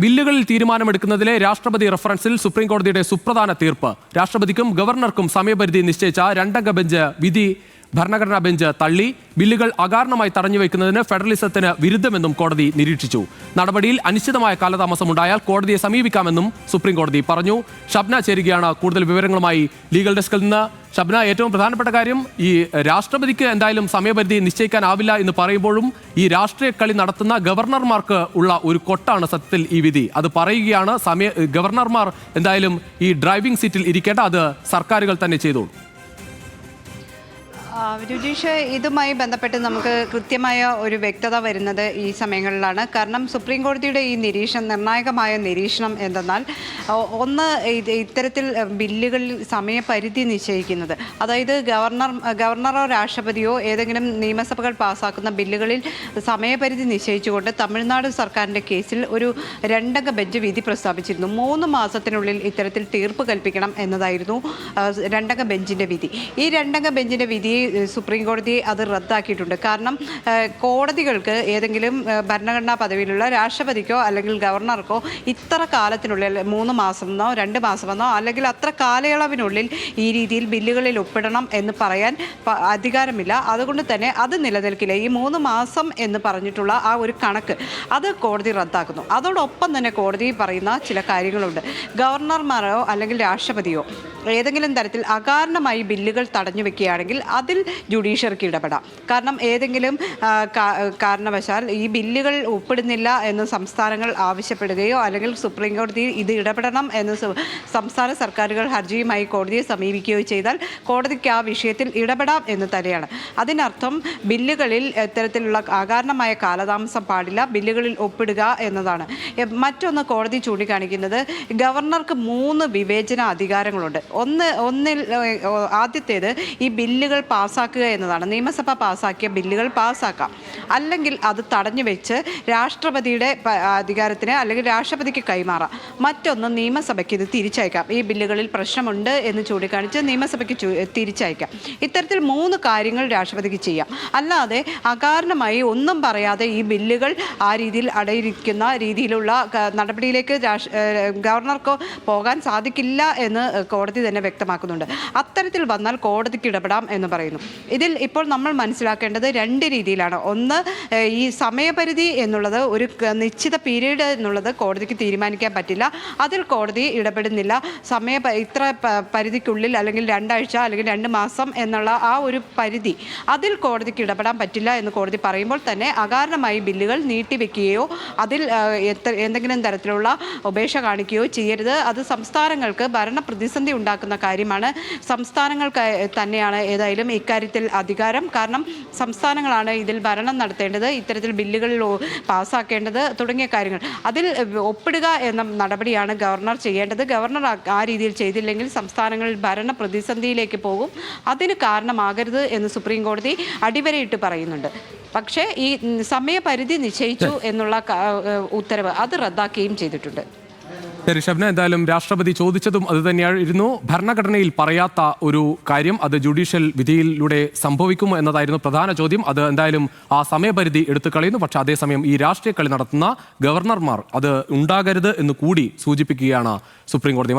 ബില്ലുകളിൽ തീരുമാനമെടുക്കുന്നതിലെ രാഷ്ട്രപതി റഫറൻസിൽ സുപ്രീംകോടതിയുടെ സുപ്രധാന തീർപ്പ്. രാഷ്ട്രപതിക്കും ഗവർണർക്കും സമയപരിധി നിശ്ചയിച്ച രണ്ടംഗ ബെഞ്ച് വിധി ഭരണഘടനാ ബെഞ്ച് തള്ളി. ബില്ലുകൾ അകാരണമായി തടഞ്ഞുവെക്കുന്നതിന് ഫെഡറലിസത്തിന് വിരുദ്ധമെന്നും കോടതി നിരീക്ഷിച്ചു. നടപടിയിൽ അനിശ്ചിതമായ കാലതാമസം ഉണ്ടായാൽ കോടതിയെ സമീപിക്കാമെന്നും സുപ്രീംകോടതി പറഞ്ഞു. ഷബ്ന ചേരുകയാണ് കൂടുതൽ വിവരങ്ങളുമായി ലീഗൽ ഡെസ്കിൽ നിന്ന്. ഷബ്ന, ഏറ്റവും പ്രധാനപ്പെട്ട കാര്യം, ഈ രാഷ്ട്രപതിക്ക് എന്തായാലും സമയപരിധി നിശ്ചയിക്കാനാവില്ല എന്ന് പറയുമ്പോഴും ഈ രാഷ്ട്രീയ കളി നടത്തുന്ന ഗവർണർമാർക്ക് ഉള്ള ഒരു കൊട്ടാണ് സത്യത്തിൽ ഈ വിധി. അത് പറയുകയാണ്, ഗവർണർമാർ എന്തായാലും ഈ ഡ്രൈവിംഗ് സീറ്റിൽ ഇരിക്കേണ്ട, അത് സർക്കാരുകൾ തന്നെ ചെയ്തോളൂ. രുചീഷ്, ഇതുമായി ബന്ധപ്പെട്ട് നമുക്ക് കൃത്യമായ ഒരു വ്യക്തത വരുന്നത് ഈ സമയങ്ങളിലാണ്. കാരണം സുപ്രീം കോടതിയുടെ ഈ നിർണായകമായ നിരീക്ഷണം എന്തെന്നാൽ, ഒന്ന്, ഇത്തരത്തിൽ ബില്ലുകളിൽ സമയപരിധി നിശ്ചയിക്കുന്നത്, അതായത് ഗവർണറോ രാഷ്ട്രപതിയോ ഏതെങ്കിലും നിയമസഭകൾ പാസ്സാക്കുന്ന ബില്ലുകളിൽ സമയപരിധി നിശ്ചയിച്ചുകൊണ്ട് തമിഴ്നാട് സർക്കാരിൻ്റെ കേസിൽ ഒരു രണ്ടംഗ ബെഞ്ച് വിധി പ്രസ്താവിച്ചിരുന്നു. 3 മാസത്തിനുള്ളിൽ ഇത്തരത്തിൽ തീർപ്പ് കൽപ്പിക്കണം എന്നതായിരുന്നു രണ്ടംഗ ബെഞ്ചിൻ്റെ വിധി. ഈ രണ്ടംഗ ബെഞ്ചിൻ്റെ വിധി സുപ്രീം കോടതി അത് റദ്ദാക്കിയിട്ടുണ്ട്. കാരണം കോടതികൾക്ക് ഏതെങ്കിലും ഭരണഘടനാ പദവിയിലുള്ള രാഷ്ട്രപതിക്കോ അല്ലെങ്കിൽ ഗവർണർക്കോ ഇത്ര കാലത്തിനുള്ളിൽ 3 മാസമെന്നോ 2 മാസമെന്നോ അല്ലെങ്കിൽ അത്ര കാലയളവിനുള്ളിൽ ഈ രീതിയിൽ ബില്ലുകളിൽ ഒപ്പിടണം എന്ന് പറയാൻ അധികാരമില്ല. അതുകൊണ്ട് തന്നെ അത് നിലനിൽക്കില്ല. ഈ 3 മാസം എന്ന് പറഞ്ഞിട്ടുള്ള ആ ഒരു കണക്ക് അത് കോടതി റദ്ദാക്കുന്നു. അതോടൊപ്പം തന്നെ കോടതി പറയുന്ന ചില കാര്യങ്ങളുണ്ട്. ഗവർണർമാരോ അല്ലെങ്കിൽ രാഷ്ട്രപതിയോ ഏതെങ്കിലും തരത്തിൽ അകാരണമായി ബില്ലുകൾ തടഞ്ഞു വെക്കുകയാണെങ്കിൽ അതിൽ ജുഡീഷ്യറിക്ക് ഇടപെടാം. കാരണം ഏതെങ്കിലും കാരണവശാൽ ഈ ബില്ലുകൾ ഒപ്പിടുന്നില്ല എന്ന് സംസ്ഥാനങ്ങൾ ആവശ്യപ്പെടുകയോ അല്ലെങ്കിൽ സുപ്രീം കോടതി ഇത് ഇടപെടണം എന്ന് സംസ്ഥാന സർക്കാരുകൾ ഹർജിയുമായി കോടതിയെ സമീപിക്കുകയോ ചെയ്താൽ കോടതിക്ക് ആ വിഷയത്തിൽ ഇടപെടാം എന്ന് തന്നെയാണ്. അതിനർത്ഥം ബില്ലുകളിൽ ഇത്തരത്തിലുള്ള അകാരണമായ കാലതാമസം പാടില്ല, ബില്ലുകളിൽ ഒപ്പിടുക എന്നതാണ്. മറ്റൊന്ന് കോടതി ചൂണ്ടിക്കാണിക്കുന്നത്, ഗവർണർക്ക് 3 വിവേചന അധികാരങ്ങളുണ്ട്. ആദ്യത്തേത് ഈ ബില്ലുകൾ പാസ്സാക്കുക എന്നതാണ്. നിയമസഭ പാസ്സാക്കിയ ബില്ലുകൾ പാസ്സാക്കാം, അല്ലെങ്കിൽ അത് തടഞ്ഞു വെച്ച് രാഷ്ട്രപതിയുടെ അധികാരത്തിന് അല്ലെങ്കിൽ രാഷ്ട്രപതിക്ക് കൈമാറാം. മറ്റൊന്ന്, നിയമസഭയ്ക്ക് ഇത് തിരിച്ചയക്കാം. ഈ ബില്ലുകളിൽ പ്രശ്നമുണ്ട് എന്ന് ചൂണ്ടിക്കാണിച്ച് നിയമസഭയ്ക്ക് തിരിച്ചയക്കാം. ഇത്തരത്തിൽ 3 കാര്യങ്ങൾ രാഷ്ട്രപതിക്ക് ചെയ്യാം. അല്ലാതെ അകാരണമായി ഒന്നും പറയാതെ ഈ ബില്ലുകൾ ആ രീതിയിൽ അടയിരിക്കുന്ന രീതിയിലുള്ള നടപടിയിലേക്ക് ഗവർണർക്ക് പോകാൻ സാധിക്കില്ല എന്ന് കോടതി തന്നെ വ്യക്തമാക്കുന്നുണ്ട്. അത്തരത്തിൽ വന്നാൽ കോടതിക്ക് ഇടപെടാം എന്ന് പറയുന്നു. ഇതിൽ ഇപ്പോൾ നമ്മൾ മനസ്സിലാക്കേണ്ടത് 2 രീതിയിലാണ്. ഒന്ന്, ഈ സമയപരിധി എന്നുള്ളത് ഒരു നിശ്ചിത പീരീഡ് എന്നുള്ളത് കോടതിക്ക് തീരുമാനിക്കാൻ പറ്റില്ല. അതിൽ കോടതി ഇടപെടുന്നില്ല. ഇത്ര പരിധിക്കുള്ളിൽ അല്ലെങ്കിൽ 2 ആഴ്ച അല്ലെങ്കിൽ 2 മാസം എന്നുള്ള ആ ഒരു പരിധി, അതിൽ കോടതിക്ക് ഇടപെടാൻ പറ്റില്ല എന്ന് കോടതി പറയുമ്പോൾ തന്നെ അകാരണമായി ബില്ലുകൾ നീട്ടിവെക്കുകയോ അതിൽ എന്തെങ്കിലും തരത്തിലുള്ള ഉപേക്ഷ കാണിക്കുകയോ ചെയ്യരുത്. അത് സംസ്ഥാനങ്ങൾക്ക് ഭരണ പ്രതിസന്ധി ഉണ്ടാക്കുന്ന കാര്യമാണ്. സംസ്ഥാനങ്ങൾക്ക് തന്നെയാണ് ഏതായാലും ഇക്കാര്യത്തിൽ അധികാരം. കാരണം സംസ്ഥാനങ്ങളാണ് ഇതിൽ ഭരണം നടത്തേണ്ടത്, ഇത്തരത്തിൽ ബില്ലുകളിൽ പാസ്സാക്കേണ്ടത് തുടങ്ങിയ കാര്യങ്ങൾ. അതിൽ ഒപ്പിടുക എന്ന നടപടിയാണ് ഗവർണർ ചെയ്യേണ്ടത്. ഗവർണർ ആ രീതിയിൽ ചെയ്തില്ലെങ്കിൽ സംസ്ഥാനങ്ങളിൽ ഭരണ പ്രതിസന്ധിയിലേക്ക് പോകും. അതിന് കാരണമാകരുത് എന്ന് സുപ്രീം കോടതി അടിവരയിട്ട് പറയുന്നുണ്ട്. പക്ഷേ ഈ സമയപരിധി നിശ്ചയിച്ചു എന്നുള്ള ഉത്തരവ് അത് റദ്ദാക്കുകയും ചെയ്തിട്ടുണ്ട്. ശരി ഷബ്ന, എന്തായാലും രാഷ്ട്രപതി ചോദിച്ചതും അത് തന്നെയായിരുന്നു. ഭരണഘടനയിൽ പറയാത്ത ഒരു കാര്യം അത് ജുഡീഷ്യൽ വിധിയിലൂടെ സംഭവിക്കുമോ എന്നതായിരുന്നു പ്രധാന ചോദ്യം. അത് എന്തായാലും ആ സമയപരിധി എടുത്തു കളയുന്നു. പക്ഷെ അതേസമയം ഈ രാഷ്ട്രീയ കളി നടത്തുന്ന ഗവർണർമാർ അത് ഉണ്ടാകരുത് എന്ന് കൂടി സൂചിപ്പിക്കുകയാണ് സുപ്രീം കോടതി.